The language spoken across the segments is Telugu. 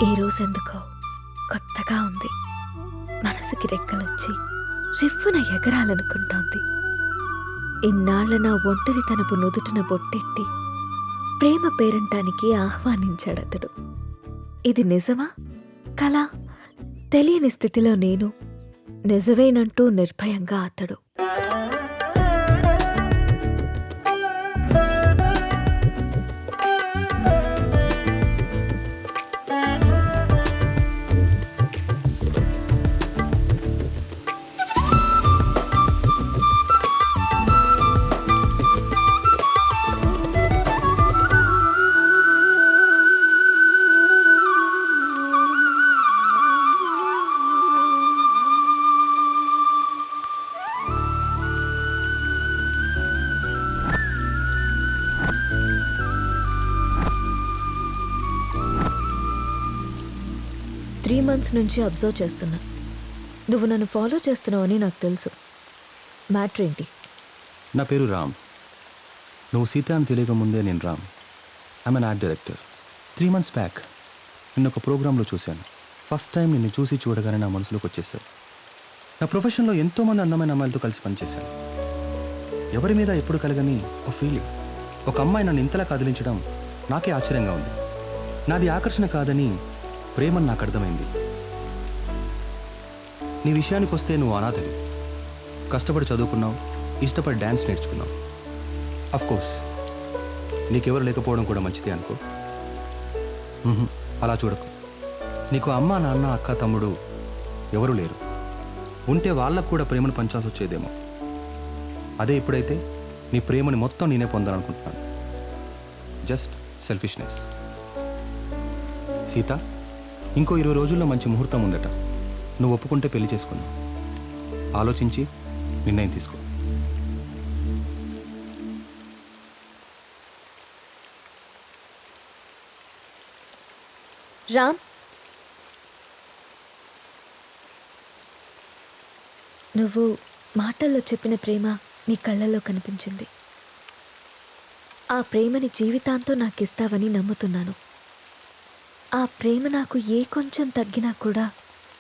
ఈ రోజెందుకో కొత్తగా ఉంది. మనసుకి రెక్కలొచ్చి రివ్వున ఎగరాలనుకుంటోంది. ఇన్నాళ్ల నా ఒంటరితనపు నుదుటిన బొట్టెట్టి ప్రేమ పేరంటానికి ఆహ్వానించాడతడు. ఇది నిజమా కలా తెలియని స్థితిలో నేను, నిజమేనంటూ నిర్భయంగా అతడు. త్రీ మంత్స్ నుంచి అబ్జర్వ్ చేస్తున్నా. నువ్వు నన్ను ఫాలో చేస్తున్నావని నాకు తెలుసు. మ్యాటర్ ఏంటి? నా పేరు రామ్. నువ్వు సీత అని తెలియక ముందే నేను Ram. I'm an art director. 3 months back నిన్న ఒక ప్రోగ్రాంలో చూశాను. ఫస్ట్ టైం నిన్ను చూసి చూడగానే నా మనసులోకి వచ్చేసావు. నా ప్రొఫెషన్లో ఎంతోమంది అందమైన అమ్మాయిలతో కలిసి పనిచేశాను. ఎవరి మీద ఎప్పుడు కలగని ఒక ఫీలింగ్. ఒక అమ్మాయి నన్ను ఇంతలా కదిలించడం నాకే ఆశ్చర్యంగా ఉంది. నాది ఆకర్షణ కాదని ప్రేమని నాకు అర్థమైంది. నీ విషయానికి వస్తే నువ్వు అనాథవి. కష్టపడి చదువుకున్నావు, ఇష్టపడి డ్యాన్స్ నేర్చుకున్నావు. అఫ్కోర్స్ నీకెవరు లేకపోవడం కూడా మంచిదే అనుకో. అలా చూడకు. నీకు అమ్మ, నాన్న, అక్క, తమ్ముడు ఎవరూ లేరు. ఉంటే వాళ్ళకు కూడా ప్రేమను పంచాల్సి వచ్చేదేమో. అదే ఇప్పుడైతే నీ ప్రేమని మొత్తం నేనే పొందాలనుకుంటున్నాను. Just selfishness. సీత, ఇంకో 20 రోజుల్లో మంచి ముహూర్తం ఉందట. నువ్వు ఒప్పుకుంటే పెళ్లి చేసుకున్నావు. ఆలోచించి నిర్ణయం తీసుకో. రామ్, నువ్వు మాటల్లో చెప్పిన ప్రేమ నీ కళ్ళల్లో కనిపించింది. ఆ ప్రేమని జీవితాంతం నాకు ఇస్తావని నమ్ముతున్నాను. ఆ ప్రేమ నాకు ఏ కొంచెం తగ్గినా కూడా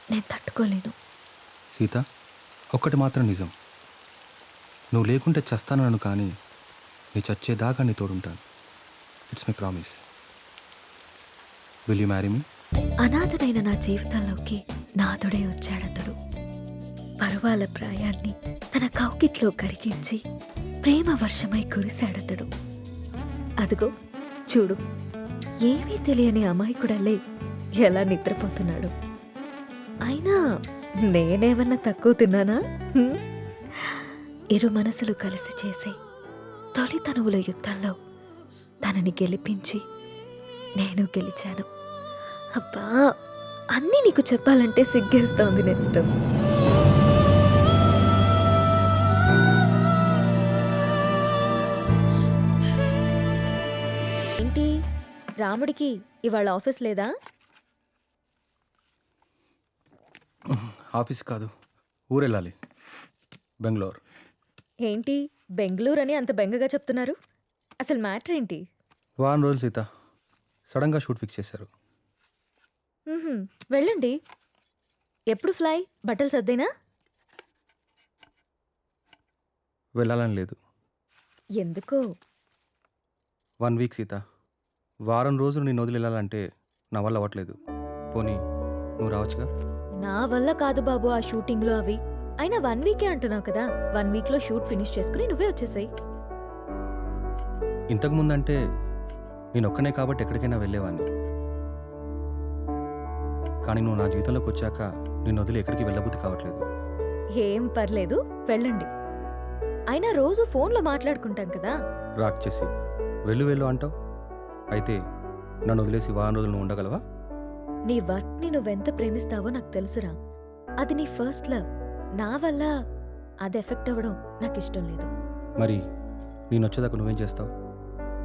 నేను తట్టుకోలేను. సీత, ఒక్కటి మాత్రం నిజం. నువ్వు లేకుంటే చస్తానను, కానీ నీ చచ్చేదాకా నీ తోడుంటాను. It's my promise. Will you marry me? అనాథనైన నా జీవితంలోకి నాథుడే వచ్చాడతడు. పరువాల ప్రాయాన్ని తన కౌకిట్లో కరిగించి ప్రేమ వర్షమై కురిశాడతడు. అదిగో చూడు, ఏమీ తెలియని అమాయకుడల్లే ఎలా నిద్రపోతున్నాడు. అయినా నేనేమన్నా తక్కువ తిన్నానా? ఇరు మనసులు కలిసి చేసే తొలి తనువుల యుద్ధంలో తనని గెలిపించి నేను గెలిచాను. అబ్బా, అన్నీ నీకు చెప్పాలంటే సిగ్గేస్తోంది నేస్తం. ఏంటి రాముడికి ఇవాళ ఆఫీస్ లేదా? ఆఫీస్ కాదు, ఊరెళ్ళాలి. బెంగళూరు. ఏంటి బెంగళూరు అని అంత బెంగగా చెప్తున్నారు? అసలు మ్యాటర్ ఏంటి? వారం రోజులు సీత. సడన్గా షూట్ ఫిక్స్ చేశారు. వెళ్ళండి. ఎప్పుడు ఫ్లై? బట్టలు సర్దేనా? వెళ్ళాలని లేదు. ఎందుకో? 1 week సీత. వారం రోజులు నేను వదిలి వెళ్ళాలంటే నా వల్ల అవ్వట్లేదు. పోనీ నువ్వు రావచ్చుగా? నా వల్ల కాదు బాబు ఆ షూటింగ్లో అవి. అయినా 1 weeకే అంటున్నావు కదా. 1 weekలో షూట్ ఫినిష్ చేసుకుని నువ్వే వచ్చేసాయి. ఇంతకుముందంటే నేను ఒక్కనే కాబట్టి ఎక్కడికైనా వెళ్ళేవాడిని. కానీ నువ్వు నా జీవితంలోకి వచ్చాక నిన్ను వదిలి ఎక్కడికి వెళ్ళబుద్ధి కావట్లేదు. ఏం పర్లేదు, వెళ్ళండి. అయినా రోజు ఫోన్లో మాట్లాడుకుంటాం కదా. రాక్ చేసి వెళ్ళు వెళ్ళు అంటావు. అయితే నన్ను వదిలేసి వారం రోజులు నువ్వు ఉండగలవా? నీ వర్క్ని నువ్వెంత ప్రేమిస్తావో నాకు తెలుసురా. అది నీ ఫస్ట్ లవ్. నా వల్ల అది ఎఫెక్ట్ అవ్వడం నాకు ఇష్టం లేదు. మరి నేను వచ్చేదాకా నువ్వేం చేస్తావు?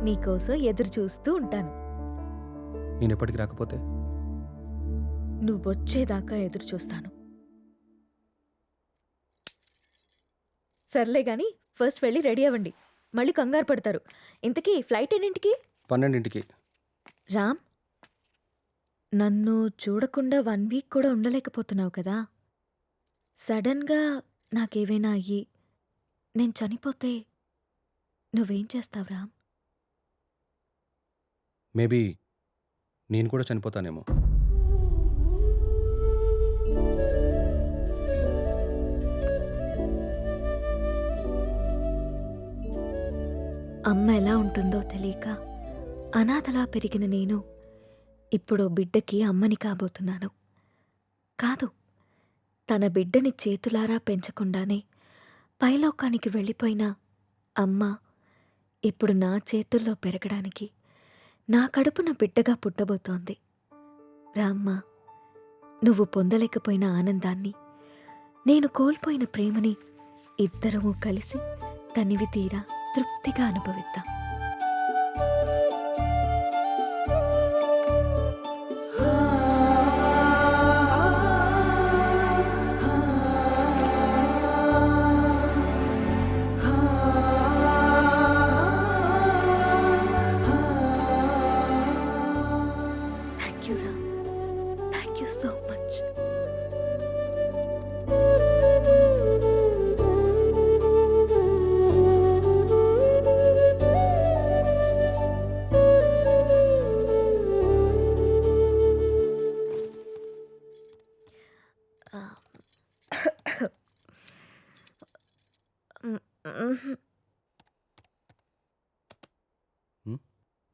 నీకోసం ఎదురు చూస్తూ ఉంటాను. నేను ఎప్పటికి రాకపోతే? నువ్వొచ్చేదాకా ఎదురు చూస్తాను. సర్లే గాని ఫస్ట్ వెళ్ళి రెడీ అవ్వండి. మళ్ళీ కంగారు పడతారు. ఇంతకీ ఫ్లైట్ ఎన్నింటికి? 12ంటికి. రామ్, నన్ను చూడకుండా 1 వీక్ కూడా ఉండలేకపోతున్నావు కదా! సడన్‌గా నాకేవైనా అయ్యి, నేను చనిపోతే నువ్వేం చేస్తావు రామ్? మేబీ నేను కూడా చనిపోతానేమో. అమ్మ ఎలా ఉంటుందో తెలియక అనాథలా పెరిగిన నేను ఇప్పుడు బిడ్డకి అమ్మని కాబోతున్నాను. కాదు, తన బిడ్డని చేతులారా పెంచకుండానే పైలోకానికి వెళ్ళిపోయిన అమ్మ ఇప్పుడు నా చేతుల్లో పెరగడానికి నా కడుపున బిడ్డగా పుట్టబోతోంది. రామ్మ, నువ్వు పొందలేకపోయిన ఆనందాన్ని, నేను కోల్పోయిన ప్రేమని ఇద్దరము కలిసి తనివి తీరా తృప్తిగా అనుభవిద్దాం. Thank you Ram, thank you so much.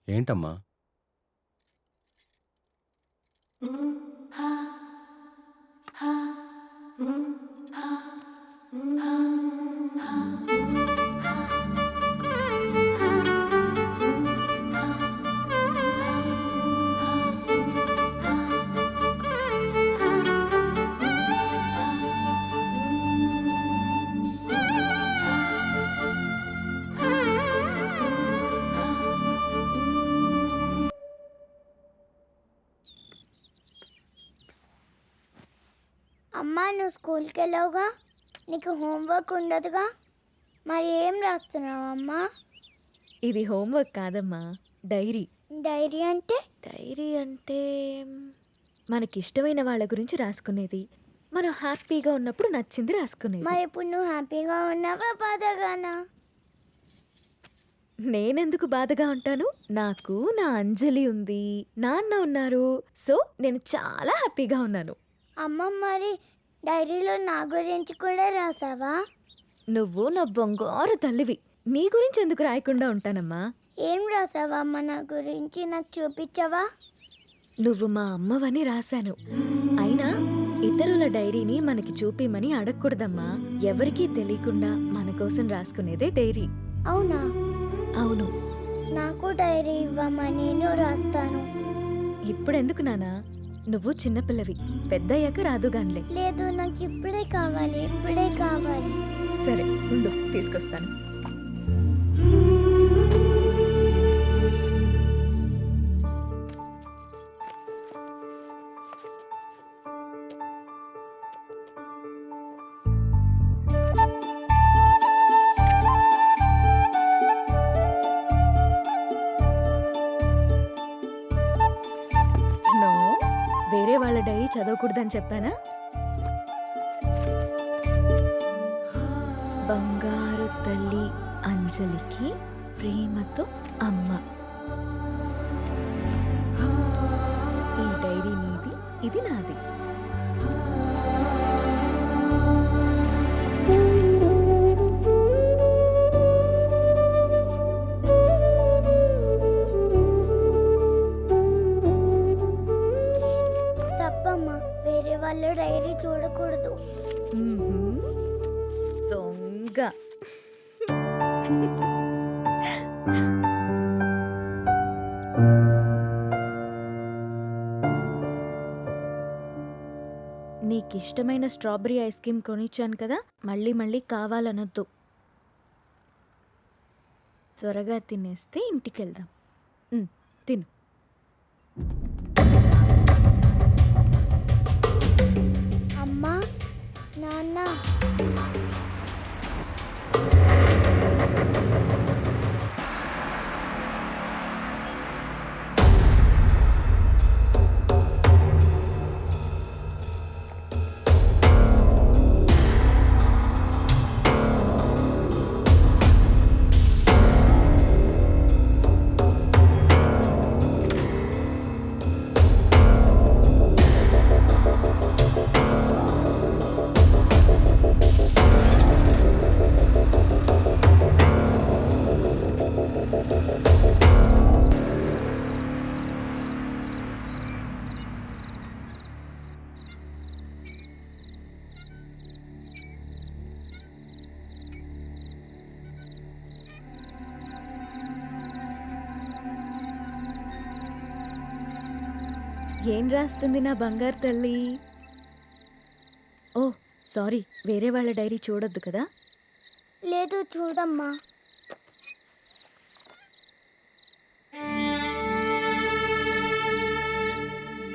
ఏంటమ్మా? అమ్మా, నువ్వు స్కూల్కి వెళ్ళావుగా, నీకు హోంవర్క్ ఉండదుగా, మరి ఏం రాస్తున్నావు అమ్మా? ఇది హోంవర్క్ కాదమ్మా, డైరీ. డైరీ అంటే? డైరీ అంటే మనకిష్టమైన వాళ్ళ గురించి రాసుకునేది. మనం హ్యాపీగా ఉన్నప్పుడు నచ్చింది రాసుకునేది. మరి ఇప్పుడు నువ్వు హ్యాపీగా ఉన్నావా, బాధగానా? నేనెందుకు బాధగా ఉంటాను? నాకు నా అంజలి ఉంది, నాన్న ఉన్నారు. సో నేను చాలా హ్యాపీగా ఉన్నాను. అమ్మ, మరి డైరీలో నా గురించి కూడా రాసావా? నువ్వు నా బంగారు తల్లివి, నీ గురించి ఎందుకు రాయకుండా ఉంటానమ్మా? ఏం రాసావా అమ్మ నా గురించి, నాకు చూపించవా? నువ్వు మా అమ్మవని రాశాను. అయినా ఇతరుల డైరీని మనకి చూపిమని అడగకూడదమ్మా. ఎవరికీ తెలియకుండా మన కోసం రాసుకునేదే డైరీ. అవునా? అవును. నాకు డైరీ ఇవ్వమ్మా, నేను రాస్తాను. ఇప్పుడెందుకు నానా? నువ్వు చిన్నపిల్లవి, పెద్దయ్యాక రాదుగాన్లే. లేదు, నాకు ఇప్పుడే కావాలి, ఇప్పుడే కావాలి. సరే ఉండు, తీసుకొస్తాను. నో, వేరే వాళ్ళ డైరీ చదవకూడదని చెప్పానా? బంగారు తల్లి అంజలికి ప్రేమతో అమ్మ. ఈ డైరీ నీది, ఇది నాది. తప్పమ్మా, వేరే వాళ్ళ డైరీ చూడకూడదు. దొంగ. నీకిష్టమైన స్ట్రాబెరీ ఐస్ క్రీమ్ కొనిచ్చాను కదా, మళ్ళీ మళ్ళీ కావాలనొద్దు. త్వరగా తినేస్తే ఇంటికెళ్దాం. తిను. అమ్మా, నాన్న, ఏం రాస్తుంది నా బంగారు తల్లి? ఓ సారీ, వేరే వాళ్ళ డైరీ చూడొద్దు కదా. లేదు చూడమ్మా.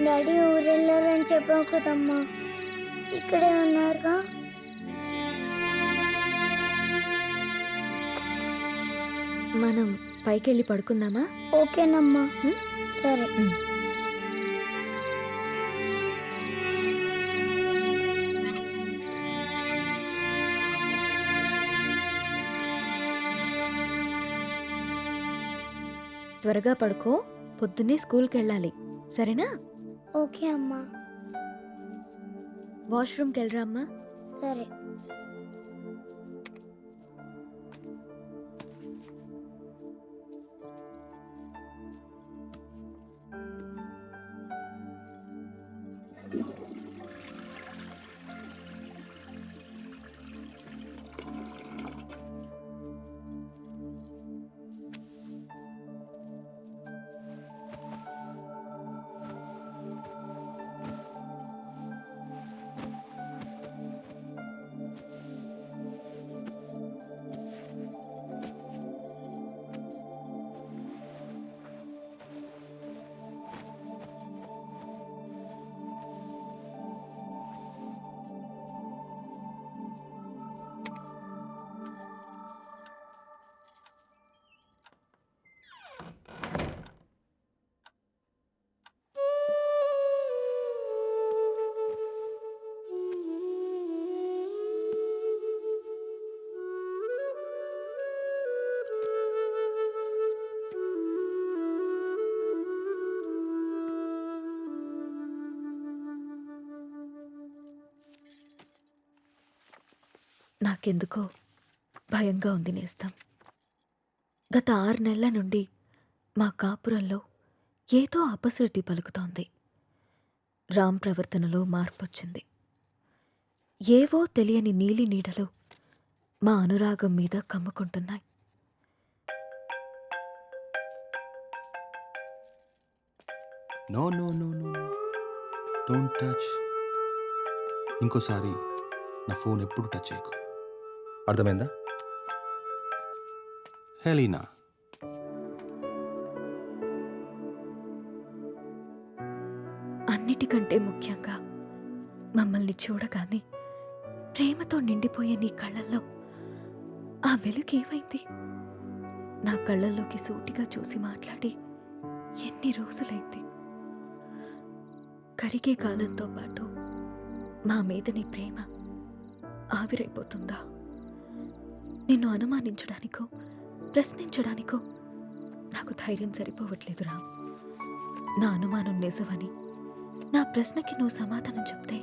డాడీ ఊరెళ్ళారని చెప్పావు కదమ్మా, ఇక్కడే ఉన్నారుగా. మనం పైకెళ్ళి పడుకుందామా? ఓకేనమ్మా. సరే. త్వరగా పడుకో, పొద్దున్నే స్కూల్కి వెళ్ళాలి, సరేనా? ఓకే అమ్మా. వాష్రూమ్కి వెళ్ళరా అమ్మా. సరే. నాకెందుకో భయంగా ఉంది నేస్తం. గత 6 నెలల నుండి మా కాపురంలో ఏదో అపశృతి పలుకుతోంది. రామ్ ప్రవర్తనలో మార్పొచ్చింది. ఏవో తెలియని నీలి నీడలు మా అనురాగం మీద కమ్ముకుంటున్నాయి. No no no no don't touch. ఇంకోసారి నా ఫోన్ ఎప్పుడు టచ్ చేయకు, అర్థమైందా? హెలీనా, అన్నిటికంటే ముఖ్యంగా మమ్మల్ని చూడగానే ప్రేమతో నిండిపోయే నీ కళ్ళల్లో ఆ వెలుగు ఏమైంది? నా కళ్ళల్లోకి సూటిగా చూసి మాట్లాడి ఎన్ని రోజులైంది? కరిగే కాలంతో పాటు మా మీద నీ ప్రేమ ఆవిరైపోతుందా? నిన్ను అనుమానించడానికో ప్రశ్నించడానికో నాకు ధైర్యం సరిపోవట్లేదురా. నా అనుమానం నిజమని, నా ప్రశ్నకి నువ్వు సమాధానం చెప్తే